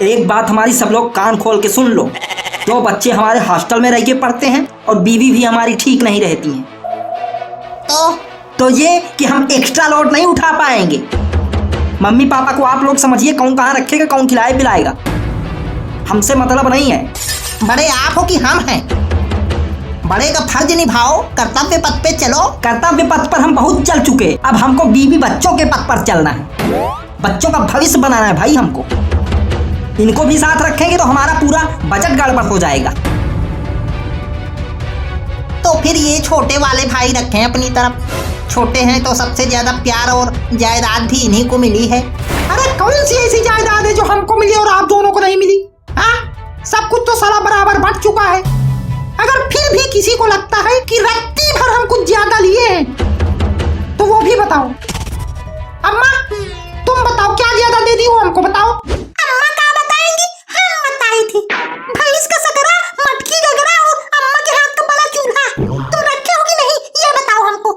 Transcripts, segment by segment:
एक बात हमारी सब लोग कान खोल के सुन लो। जो बच्चे हमारे हॉस्टल में रह के पढ़ते हैं और बीवी भी हमारी ठीक नहीं रहती हैं, तो ये कि हम एक्स्ट्रा लोड नहीं उठा पाएंगे। मम्मी पापा को आप लोग समझिए, कौन कहाँ रखेगा, कौन खिलाए पिलाएगा, हमसे मतलब नहीं है। बड़े आप हो कि हम हैं? बड़े का फर्ज निभाओ, कर्तव्य पथ पे चलो। कर्तव्य पथ पर हम बहुत चल चुके, अब हमको बीवी बच्चों के पथ पर चलना है। बच्चों का भविष्य बनाना है भाई हमको। इनको भी साथ रखेंगे तो हमारा पूरा बजट गड़बड़ हो जाएगा। तो फिर ये छोटे वाले भाई रखें अपनी तरफ। छोटे हैं तो सबसे ज्यादा प्यार और जायदाद भी इन्हीं को मिली है। अरे कौन सी ऐसी जायदाद है जो हमको मिली और आप दोनों को नहीं मिली? हाँ, सब कुछ तो साला बराबर बंट चुका है। अगर फिर भी किसी को लगता है कि रत्ती भर हम कुछ ज्यादा लिए हैं, तो वो भी बताओ। अम्मा, तुम बताओ क्या ज्यादा दे दी हो हमको, बताओ। अम्मा क्या बताएंगी? हम बताई थी भैंस का सकरा, मटकी गगरा और अम्मा के हाथ का बड़ा चूल्हा। तुम रखे हो कि नहीं ये बताओ हमको।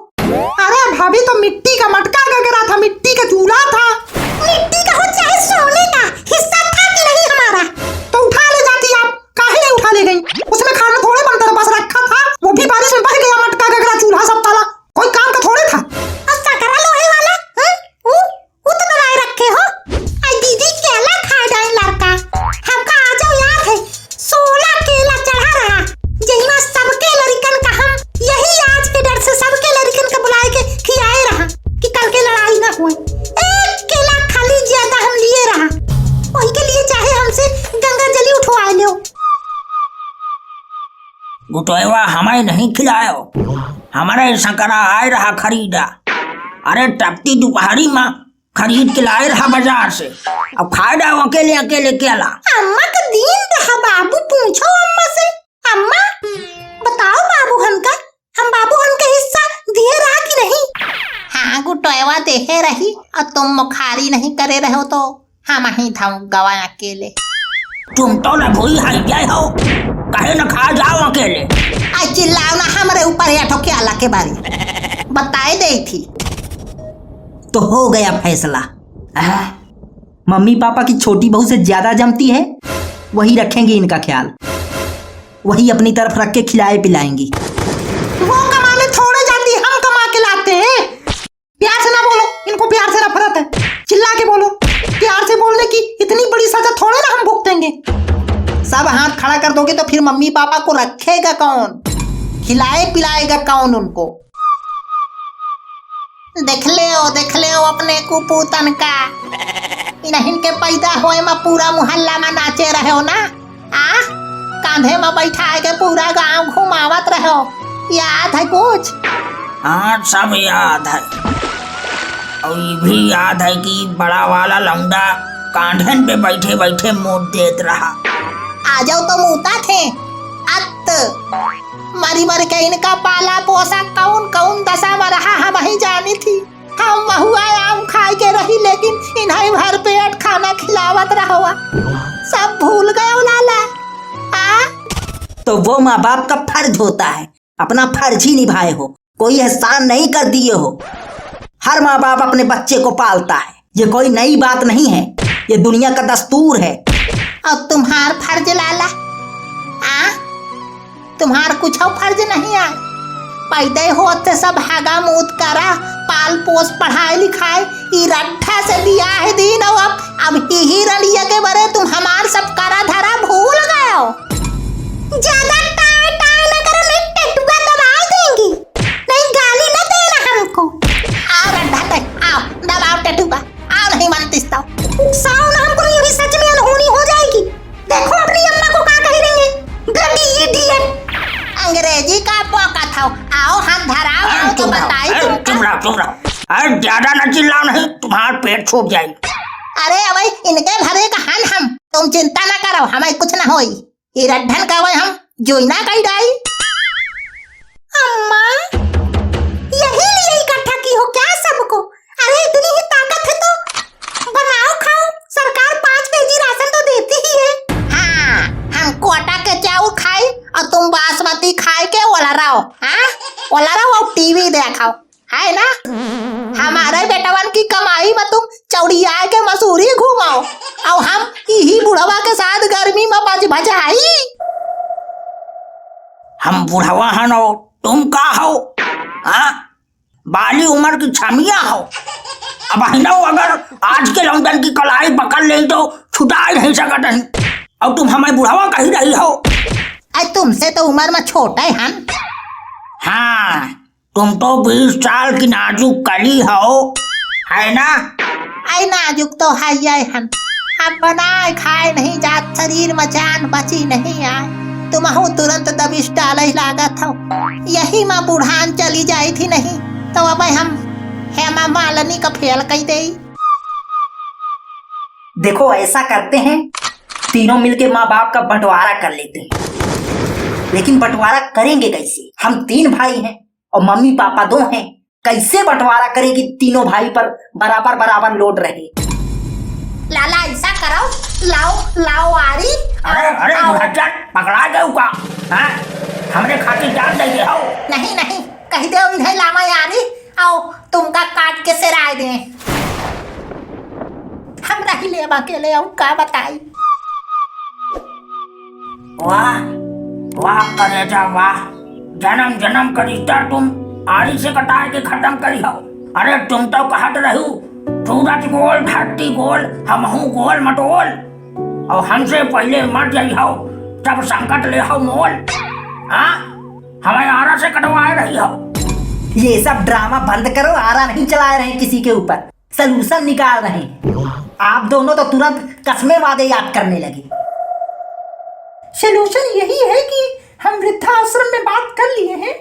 अरे भाभी, तो मिट्टी का मटका गगरा था, मिट्टी का चूल्हा था। मिट्टी का हो चाहे सोने का, हिस्सा था कि नहीं हमारा? तो उठा ले जाती आप, काहे नहीं उठा ले गई? उसमें खाना थोड़े बनता था, बस रखा था, वो भी बारिश में बह गया। मटका गगरा चूल्हा सब ताला, कोई काम का थोड़े था। और सकरा लोहे वाला वो तो बनाए रखे हो। आई दीदी केला खा जाए लड़का, हमका आ जाओ याद है 16 केला चढ़ा रहा, जही में सबके लड़कन का हम यही आज के डर से सबके लड़कन का बुलाए के खियाए रहा कि कल के लड़ाई ना हुए। एक केला खाली ज्यादा हम लिए रहा, वही के लिए चाहे हमसे गंगा जली उठवा लो। गुटोयवा हमें नहीं खिलायो, हमारे सकरा आए रहा खरीदा। अरे टपती दोपहरी में खरीद के लाए रहा बाजार से, अब खा जाओ अकेले अकेले केला। अम्मा का दिन रहा बाबू, पूछो अम्मा से। अम्मा बताओ बाबू हम बाबू हमका हिस्सा दिए रहा कि नहीं? हाँ गुटोयवा देहे रही, और तुम मुखारी नहीं करे रहे हो तो हम ही था गवा अकेले। तुम तो लगोई है गए हो, कहे न खा जाओ अकेले। आज चिल्लाओ ना हमारे ऊपर या ठोके आला के बारे बताए दे थी। तो हो गया फैसला। मम्मी पापा की छोटी बहू से ज्यादा जमती है, वही रखेंगे इनका ख्याल, वही अपनी तरफ रख के खिलाए पिलाएंगी। वो कमाने थोड़े जाती, हम कमा के लाते हैं। प्यार से ना बोलो, इनको प्यार से नफरत है। चिल्ला के बोलो, प्यार से बोलने की इतनी बड़ी सजा थोड़े ना हम भुगतेंगे। सब हाथ खड़ा कर दोगे तो फिर मम्मी पापा को रखेगा कौन, खिलाए पिलाएगा कौन उनको? देख ले अपने कुपूतन का। इन्हीं के पैदा होए में पूरा मोहल्ला में नाचे रहे हो ना, कांधे में बैठा के पूरा गांव घुमावत रहे हो, याद है कुछ? हाँ सब याद है, और ये भी याद है कि बड़ा वाला लौंडा कांधन पे बैठे बैठे मुंह देत रहा। आ जाओ तो मुता थे अत मरी मर के इनका पाला पोसा कौन कौन दशा में रहा हम ही जानी थी। हम महुआ आम खाए के रही, लेकिन इन्हें भर पेट खाना खिलावत रहुआ, सब भूल गए लाला। तो वो माँ बाप का फर्ज होता है, अपना फर्ज ही निभाए हो, कोई एहसान नहीं कर दिए हो। हर माँ बाप अपने बच्चे को पालता है, ये कोई नई बात नहीं है, ये दुनिया का दस्तूर है। और तुम्हार फर्ज लाला, तुम्हार कुछ फर्ज नहीं है? पैदे होते सब हागा मूत करा, पाल पोस पढ़ाई लिखाई, रट्ठा से दिया है दिन, और अब ही रलिया के बरे तुम हमार सब करा धरा भूल गए हो। ज्यादा टाय टाय न करो, नहीं टटुआ दबा देंगी, नहीं गाली न देना हमको। आओ रट्ठा पे आओ, दबाओ टटुआ, आओ नहीं मनतीस तो साउन हमको ये भी सच में अनहोनी हो जाएगी। देखो अपनी अम्मा को क्या कह रही है, गंदी इडियट। अंग्रेजी का पोका था, आओ हाथ धराओ, आओ तो बताई तुम रहो। अरे ज्यादा न चिल्लाओ, नहीं तुम्हारा पेट छूट जाएगी। अरे भाई इनके भरे का हन हम, तुम चिंता ना करो, हमें कुछ ना होई। ये रड्ढन का वही हम जोइना कही डाई। अम्मा यही लिए इकट्ठा की हो क्या सबको? अरे इतनी ही ताकत है तो बनाओ खाओ, सरकार 5 केजी राशन तो देती ही है। हाँ, हम कोटा के चावल खाई और तुम बासमती खाए के ओला रहो, और टीवी देखाओ, है ना? हमारे बेटवन की कमाई में तुम चौड़िया के मसूरी घुमाओ, और हम यही बुढ़वा में बज बजाई। हम बुढ़वा हन हो, तुम का हो? हाँ, बाली उम्र की छमिया हो। अब हिनो अगर आज के लौंडन की कलाई पकड़ ले तो छुटा ही नहीं सकत नहीं। और तुम हमें बुढ़वा कही रही हो। अरे तुमसे तो उम्र में छोटा है हम। हाँ, तुम तो 20 साल की नाजुक कली हो, है ना? आई नाजुक तो है ये हम। अब बनाए खाए नहीं जात, शरीर में जान बची नहीं आए। तुम्हारा तुरंत दबिश डाल ही लागत हो। यही माँ बुढ़ान चली जाई थी नहीं तो अब हम हेमा मालिनी का फेल कही दे। देखो ऐसा करते हैं, तीनों मिलके माँ बाप का बंटवारा कर लेते हैं। लेकिन बंटवारा करेंगे कैसे? हम 3 भाई हैं और मम्मी पापा 2 हैं। कैसे बंटवारा करें कि तीनों भाई पर बराबर बराबर लोड रहे? लाला ऐसा करो, लाओ लाओ आरी। अरे अरे भज्जन, पकड़ा गए का? हाँ, हमने खातिर जान दे हो। नहीं नहीं, कही दे इन्हें लामा यारी। आओ तुमका काट के सिराए दे। हम रही ले अकेले आओ का बताई। वाह वाह करेजा वाह, जन्म जन्म का रिश्ता तुम आरी से कटा के खत्म करी हो। अरे तुम तो कहत रहू सूरज गोल धरती गोल हमहू गोल मटोल, और हमसे पहले मर जाइ हो तब संकट ले हो मोल। हाँ, हमें आरा से कटवाए रही हो। ये सब ड्रामा बंद करो, आरा नहीं चला रहे किसी के ऊपर, सलूशन निकाल रहे हैं। आप दोनों तो तुरंत कस्में वादे याद करने लगे। सोल्यूशन यही है कि हम वृद्धाश्रम में बात कर लिए हैं,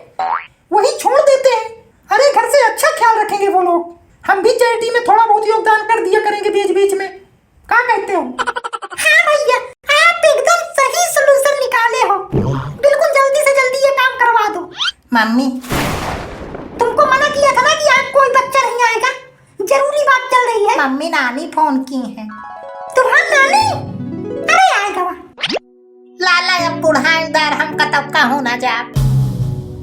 वही छोड़ देते हैं। अरे घर से अच्छा ख्याल रखेंगे वो लोग। हम भी चैरिटी में थोड़ा बहुत योगदान कर दिया करेंगे बीच बीच में। क्या कहते हो? हाँ भैया, आप एकदम सही सलूशन निकाले हो। बिल्कुल जल्दी से जल्दी ये काम करवा दो। मम्मी, तुमको मना किया था ना कि आज कोई बच्चा नहीं आएगा, जरूरी बात चल रही है। मम्मी नानी फोन की है। तुम्हारी नानी? अरे आएगा वहाँ। लाला अब बुढ़ाईदार हम कतब का होना जाब,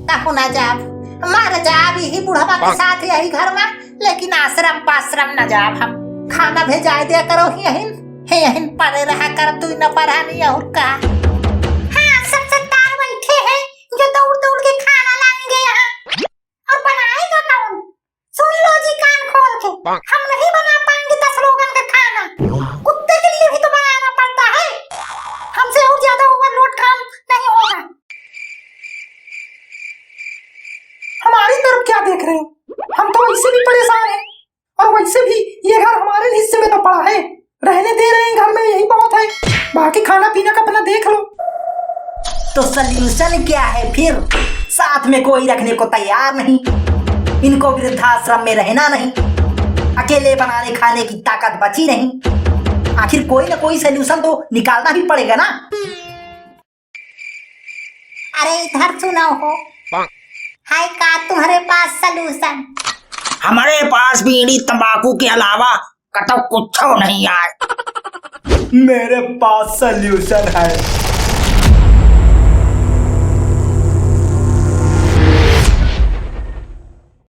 का होना जाब। हमारा जाब यही बुढ़ापा के साथ यही घर में, लेकिन आश्रम पाश्रम न जाब। हम खाना भेजा दिया करो यहीं पड़े रहा कर, तू न पढ़ा नहीं और का। हाँ, सब सरदार बैठे हैं जो दौड़ दौड़ के खाना लाएंगे यहाँ, और बनाएगा कौन? सुन लो जी कान खोल के, हम नहीं बना पाएंगे 10 लोगों का खाना। कुत्ते के लिए भी तो बनाना पड़ता है। हमसे और ज्यादा ओवरलोड काम नहीं होगा। हमारी तरफ क्या देख रहे हो? हम तो वैसे भी परेशान हैं, और वैसे भी ये घर हमारे हिस्से में तो पड़ा है। रहने दे रहे हैं घर में, यही बहुत है। बाकी खाना पीना का अपना देख लो। तो सल्यूशन क्या है फिर? साथ में कोई रखने को तैयार नहीं, इनको वृद्धाश्रम में रहना नहीं, अकेले बनाने खाने की ताकत बची नहीं। आखिर कोई ना कोई सल्यूशन तो निकालना भी पड़ेगा ना। अरे इधर सुनो हो, हाय का तुम्हारे पास सलूशन? हमारे पास बीड़ी तंबाकू के अलावा कतौ कुछ नहीं आए। मेरे पास सल्यूशन है।